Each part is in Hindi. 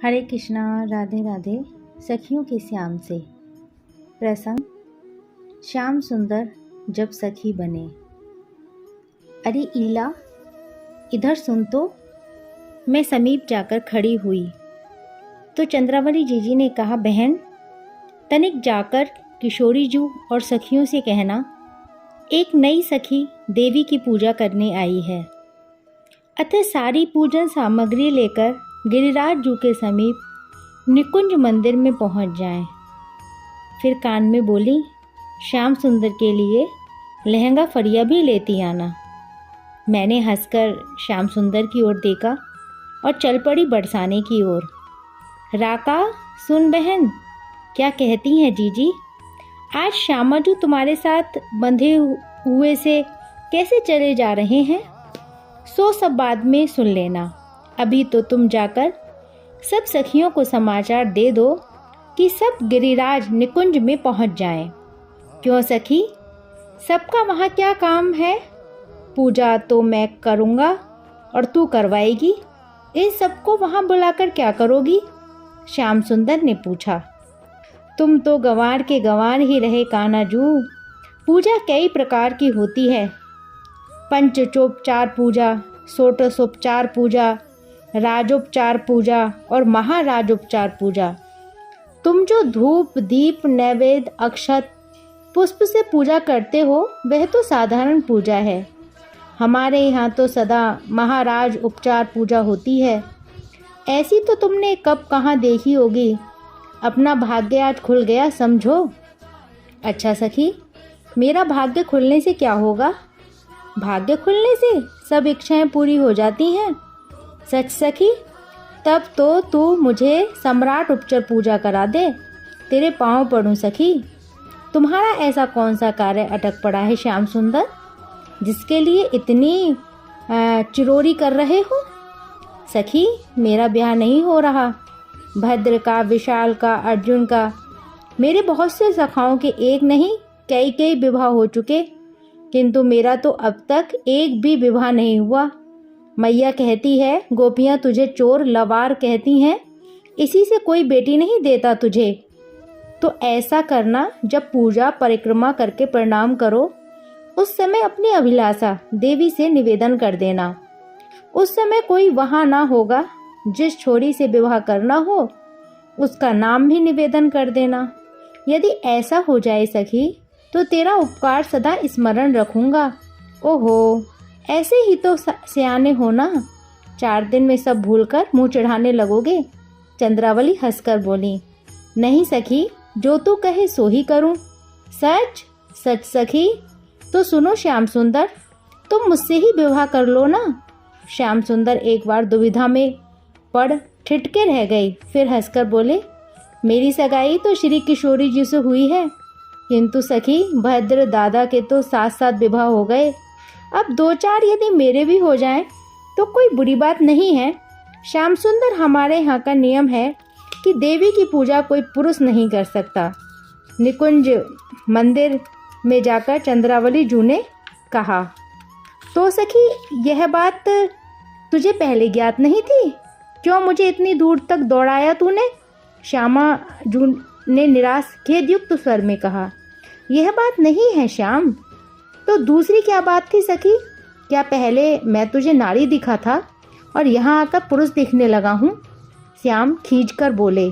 हरे कृष्णा। राधे राधे। सखियों के श्याम से प्रसंग। श्याम सुंदर जब सखी बने। अरे ईला, इधर सुन तो। मैं समीप जाकर खड़ी हुई तो चंद्रावली जीजी ने कहा, बहन तनिक जाकर किशोरी जू और सखियों से कहना, एक नई सखी देवी की पूजा करने आई है, अतः सारी पूजन सामग्री लेकर गिरिराज जू के समीप निकुंज मंदिर में पहुंच जाएं। फिर कान में बोली, श्याम सुंदर के लिए लहंगा फरिया भी लेती आना। मैंने हंसकर श्याम सुंदर की ओर देखा और चल पड़ी बरसाने की ओर। राका सुन बहन, क्या कहती हैं जीजी? आज श्यामाजू तुम्हारे साथ बंधे हुए से कैसे चले जा रहे हैं? सो सब बाद में सुन लेना। अभी तो तुम जाकर सब सखियों को समाचार दे दो कि सब गिरिराज निकुंज में पहुंच जाएं। क्यों सखी, सबका वहाँ क्या काम है? पूजा तो मैं करूँगा और तू करवाएगी। इन सबको वहाँ बुलाकर क्या करोगी? श्याम सुंदर ने पूछा। तुम तो गंवार के गंवार ही रहे कान्हाजू। पूजा कई प्रकार की होती है। पंचोपचार पूजा, षोडशोपचार पूजा, राजोपचार पूजा और महाराजोपचार पूजा। तुम जो धूप दीप नैवेद्य अक्षत पुष्प से पूजा करते हो वह तो साधारण पूजा है। हमारे यहाँ तो सदा महाराज उपचार पूजा होती है। ऐसी तो तुमने कब कहाँ देखी होगी। अपना भाग्य आज खुल गया समझो। अच्छा सखी, मेरा भाग्य खुलने से क्या होगा? भाग्य खुलने से सब इच्छाएं पूरी हो जाती हैं। सच सखी, तब तो तू मुझे सम्राट उपचार पूजा करा दे। तेरे पाँव पड़ूं सखी। तुम्हारा ऐसा कौन सा कार्य अटक पड़ा है श्याम सुंदर, जिसके लिए इतनी चिरोरी कर रहे हो? सखी, मेरा ब्याह नहीं हो रहा। भद्र का, विशाल का, अर्जुन का, मेरे बहुत से सखाओं के एक नहीं कई कई विवाह हो चुके, किंतु मेरा तो अब तक एक भी विवाह नहीं हुआ। मैया कहती है, गोपियाँ तुझे चोर लवार कहती हैं, इसी से कोई बेटी नहीं देता तुझे। तो ऐसा करना, जब पूजा परिक्रमा करके प्रणाम करो उस समय अपनी अभिलाषा देवी से निवेदन कर देना। उस समय कोई वहाँ ना होगा। जिस छोरी से विवाह करना हो उसका नाम भी निवेदन कर देना। यदि ऐसा हो जाए सखी तो तेरा उपकार सदा स्मरण रखूंगा। ओहो, ऐसे ही तो सियाने हो ना। 4 दिन में सब भूलकर मुंह चढ़ाने लगोगे। चंद्रावली हंसकर बोली, नहीं सखी, जो तू कहे सो ही करूं। सच सच सखी। तो सुनो श्याम सुंदर, तुम मुझसे ही विवाह कर लो ना। श्याम सुंदर एक बार दुविधा में पड़ ठिठके रह गई। फिर हंसकर बोले, मेरी सगाई तो श्री किशोरी जी से हुई है, किंतु सखी भद्र दादा के तो साथ साथ विवाह हो गए। अब 2-4 यदि मेरे भी हो जाएं तो कोई बुरी बात नहीं है। श्याम सुंदर, हमारे यहाँ का नियम है कि देवी की पूजा कोई पुरुष नहीं कर सकता। निकुंज मंदिर में जाकर चंद्रावली जू ने कहा। तो सखी, यह बात तुझे पहले ज्ञात नहीं थी? क्यों मुझे इतनी दूर तक दौड़ाया तूने? श्यामा जू ने निराश खेदयुक्त स्वर में कहा। यह बात नहीं है श्याम। तो दूसरी क्या बात थी सखी? क्या पहले मैं तुझे नारी दिखा था और यहाँ आकर पुरुष दिखने लगा हूँ? श्याम खींचकर बोले।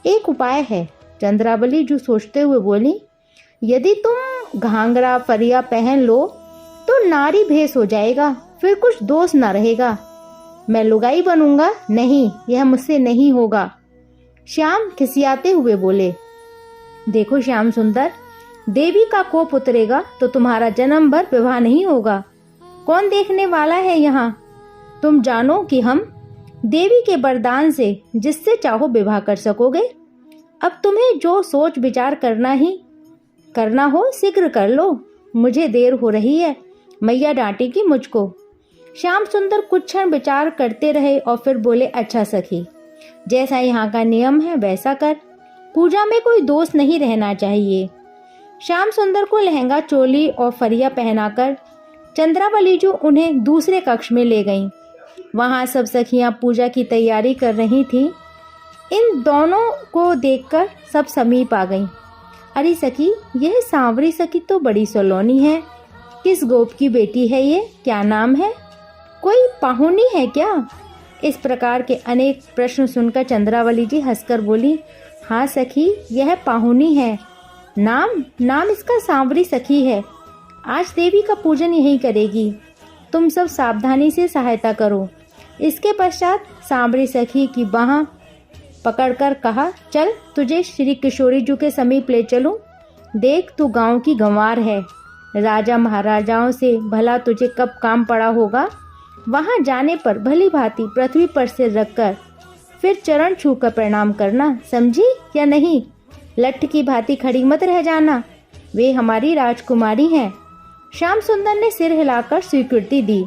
एक उपाय है। चंद्रावली जो सोचते हुए बोली, यदि तुम घाघरा फरिया पहन लो तो नारी भेष हो जाएगा, फिर कुछ दोष न रहेगा। मैं लुगाई बनूंगा? नहीं, यह मुझसे नहीं होगा। श्याम खिसियाते हुए बोले, देखो श्याम सुंदर, देवी का कोप उतरेगा तो तुम्हारा जन्म भर विवाह नहीं होगा। कौन देखने वाला है यहाँ? तुम जानो कि हम देवी के वरदान से जिससे चाहो विवाह कर सकोगे। अब तुम्हें जो सोच विचार करना हो शीघ्र कर लो। मुझे देर हो रही है, मैया डांटेगी मुझको। श्याम सुंदर कुछ क्षण विचार करते रहे और फिर बोले, अच्छा सखी, जैसा यहाँ का नियम है वैसा कर। पूजा में कोई दोष नहीं रहना चाहिए। श्याम सुंदर को लहंगा चोली और फरिया पहनाकर चंद्रावली जो उन्हें दूसरे कक्ष में ले गईं। वहाँ सब सखियां पूजा की तैयारी कर रही थीं। इन दोनों को देखकर सब समीप आ गईं। अरे सखी, यह सांवरी सखी तो बड़ी सलोनी है। किस गोप की बेटी है ये? क्या नाम है? कोई पाहुनी है क्या? इस प्रकार के अनेक प्रश्न सुनकर चंद्रावली जी हंसकर बोली, हाँ सखी, यह पाहुनी है। नाम इसका सांवरी सखी है। आज देवी का पूजन यही करेगी। तुम सब सावधानी से सहायता करो। इसके पश्चात सांवरी सखी की बाह पकड़कर कहा, चल तुझे श्री किशोरी जी के समीप ले चलूं। देख, तू गांव की गंवार है। राजा महाराजाओं से भला तुझे कब काम पड़ा होगा। वहां जाने पर भली भांति पृथ्वी पर सिर रखकर फिर चरण छूकर प्रणाम करना, समझी या नहीं? लठ की भांति खड़ी मत रह जाना। वे हमारी राजकुमारी हैं। श्याम सुंदर ने सिर हिलाकर स्वीकृति दी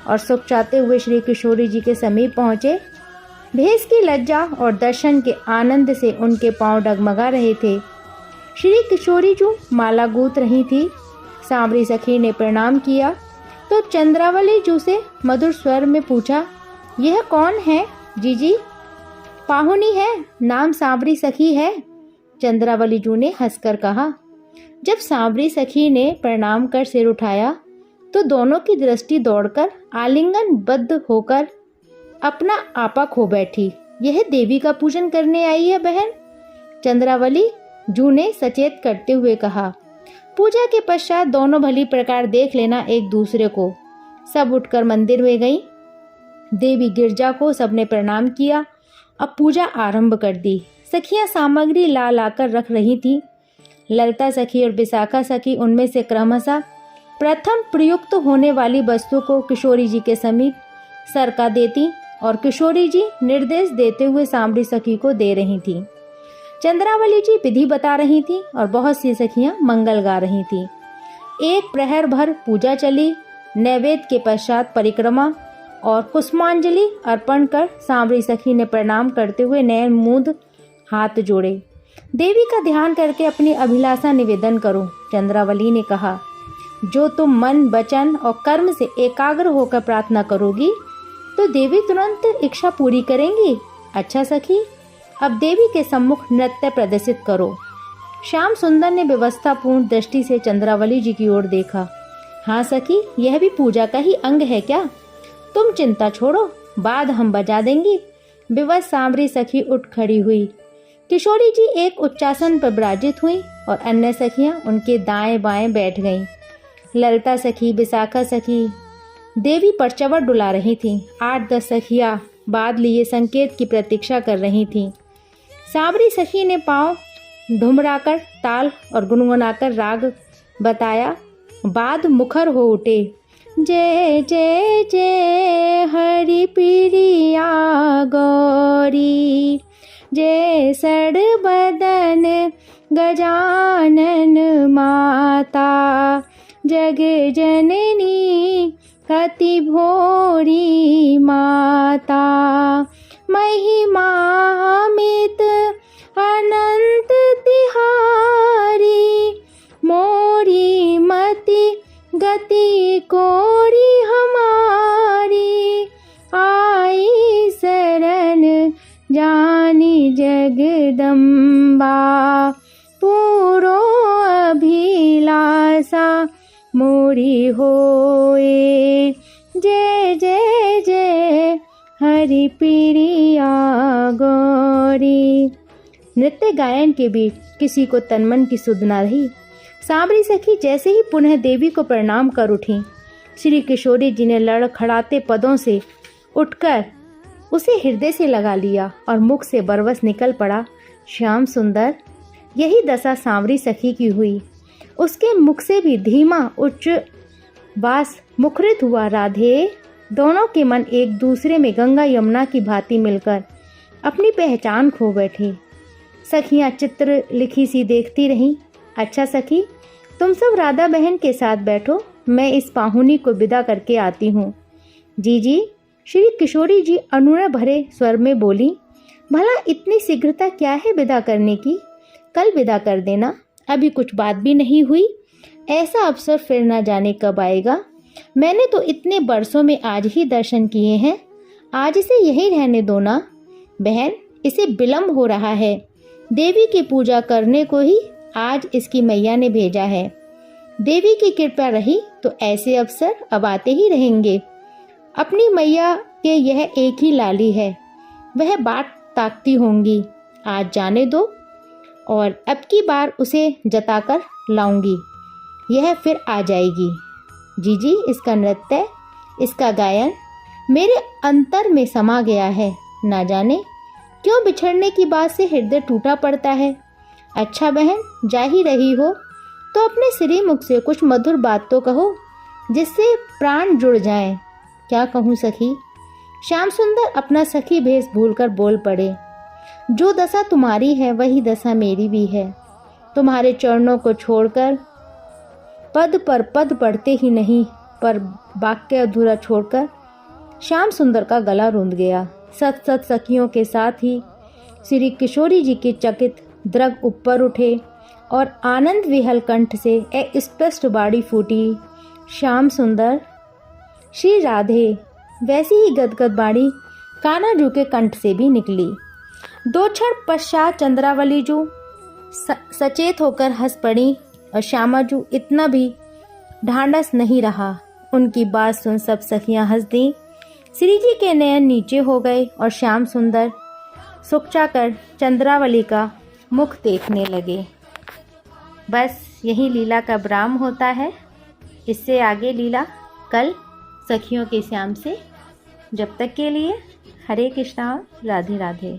और सुख चाहते हुए श्री किशोरी जी के समीप पहुंचे। भेष की लज्जा और दर्शन के आनंद से उनके पांव डगमगा रहे थे। श्री किशोरी जी माला गूंथ रही थी। सांवरी सखी ने प्रणाम किया तो चंद्रावली जी से मधुर स्वर में पूछा, यह कौन है जीजी? पाहुनी है, नाम सांवरी सखी है। चंद्रावली जी ने हंसकर कहा। जब सांवरी सखी ने प्रणाम कर सिर उठाया तो दोनों की दृष्टि दौड़कर आलिंगन बद्ध होकर अपना आपा खो बैठी। यह देवी का पूजन करने आई है बहन, चंद्रावली जू ने सचेत करते हुए कहा। पूजा के पश्चात दोनों भली प्रकार देख लेना एक दूसरे को। सब उठकर मंदिर में गई। देवी गिरजा को सबने प्रणाम किया। अब पूजा आरंभ कर दी। सखियां सामग्री ला लाकर रख रही थीं। ललिता सखी और विशाखा सखी उनमें से क्रमशः प्रथम प्रयुक्त होने वाली वस्तु को किशोरी जी के समीप सरका देती और किशोरी जी निर्देश देते हुए सांवरी सखी को दे रही थीं। चंद्रावली जी विधि बता रही थी और बहुत सी सखियां मंगल गा रही थीं। एक प्रहर भर पूजा चली। नैवेद्य के पश्चात परिक्रमा और कुसुमांजलि अर्पण कर सांवरी सखी ने प्रणाम करते हुए नयन मूंद हाथ जोड़े। देवी का ध्यान करके अपनी अभिलाषा निवेदन करो, चंद्रावली ने कहा। जो तुम मन, वचन और कर्म से एकाग्र होकर प्रार्थना करोगी तो देवी तुरंत इच्छा पूरी करेंगी। अच्छा सखी, अब देवी के सम्मुख नृत्य प्रदर्शित करो। श्याम सुंदर ने व्यवस्थापूर्ण दृष्टि से चंद्रावली जी की ओर देखा। हाँ सखी, यह भी पूजा का ही अंग है क्या? तुम चिंता छोड़ो, बाद हम बजा देंगी। विवश सांवरी सखी उठ खड़ी हुई। किशोरी जी एक उच्चासन पर विराजित हुई और अन्य सखियां उनके दाएं बाएं बैठ गईं। ललिता सखी, विशाखा सखी देवी पर चवर डुला रही थीं। 8-10 सखियां बाद लिए संकेत की प्रतीक्षा कर रही थीं। सांवरी सखी ने पांव ढुमराकर ताल और गुनगुनाकर राग बताया। बाद मुखर हो उठे। जय जय जय हरि प्रिया गौरी, जय सड़बदन गजानन माता, जग जननी कति भोरी माता, महिमा अमित अनंत तिहारी, मोरी मति गति कोरी हमारी, आई शरण जानी जगदम्बा, पूरो अभिलाषा मोरी होए। जय जय जय हरि प्रिया गौरी। नृत्य गायन के बीच किसी को तनमन की सुध न रही। सांवरी सखी जैसे ही पुनः देवी को प्रणाम कर उठी, श्री किशोरी जी ने लड़खड़ाते पदों से उठकर उसे हृदय से लगा लिया और मुख से बरवस निकल पड़ा, श्याम सुंदर। यही दशा सांवरी सखी की हुई। उसके मुख से भी धीमा उच्च वास मुखरित हुआ, राधे। दोनों के मन एक दूसरे में गंगा यमुना की भांति मिलकर अपनी पहचान खो बैठे। सखियां चित्र लिखी सी देखती रहीं। अच्छा सखी, तुम सब राधा बहन के साथ बैठो, मैं इस पाहुनी को विदा करके आती हूँ। जी। श्री किशोरी जी अनुनय भरे स्वर में बोली, भला इतनी शीघ्रता क्या है विदा करने की? कल विदा कर देना, अभी कुछ बात भी नहीं हुई। ऐसा अवसर फिर न जाने कब आएगा। मैंने तो इतने बरसों में आज ही दर्शन किए हैं, आज से यही रहने दो ना। बहन, इसे विलम्ब हो रहा है। देवी की पूजा करने को ही आज इसकी मैया ने भेजा है। देवी की कृपा रही तो ऐसे अवसर अब आते ही रहेंगे। अपनी मैया के यह एक ही लाली है, वह बात ताकती होंगी। आज जाने दो और अब की बार उसे जताकर लाऊंगी, यह फिर आ जाएगी। जीजी, इसका नृत्य, इसका गायन मेरे अंतर में समा गया है। ना जाने क्यों बिछड़ने की बात से हृदय टूटा पड़ता है। अच्छा बहन, जा ही रही हो तो अपने श्रीमुख से कुछ मधुर बात तो कहो, जिससे प्राण जुड़ जाएं। क्या कहूँ सखी? श्याम सुंदर अपना सखी भेष भूलकर बोल पड़े। जो दशा तुम्हारी है वही दशा मेरी भी है। तुम्हारे चरणों को छोड़कर पद पर पद पढ़ते ही नहीं, पर वाक्य अधूरा छोड़कर श्याम सुंदर का गला रूंध गया। सत सत सखियों के साथ ही श्री किशोरी जी के चकित द्रग ऊपर उठे और आनंद विहल कंठ से एक स्पष्ट बाड़ी फूटी। श्याम सुंदर, श्री राधे। वैसी ही गदगद बाड़ी कान्हाजू के कंठ से भी निकली। दो क्षण पश्चात चंद्रावली जू सचेत होकर हंस पड़ी और श्यामाजू इतना भी ढांढस नहीं रहा। उनकी बात सुन सब सखियां हंस दी। श्री जी के नयन नीचे हो गए और श्याम सुंदर सुकचा कर चंद्रावली का मुख देखने लगे। बस यही लीला का विराम होता है। इससे आगे लीला कल सखियों के श्याम से। जब तक के लिए हरे कृष्णा, राधे राधे।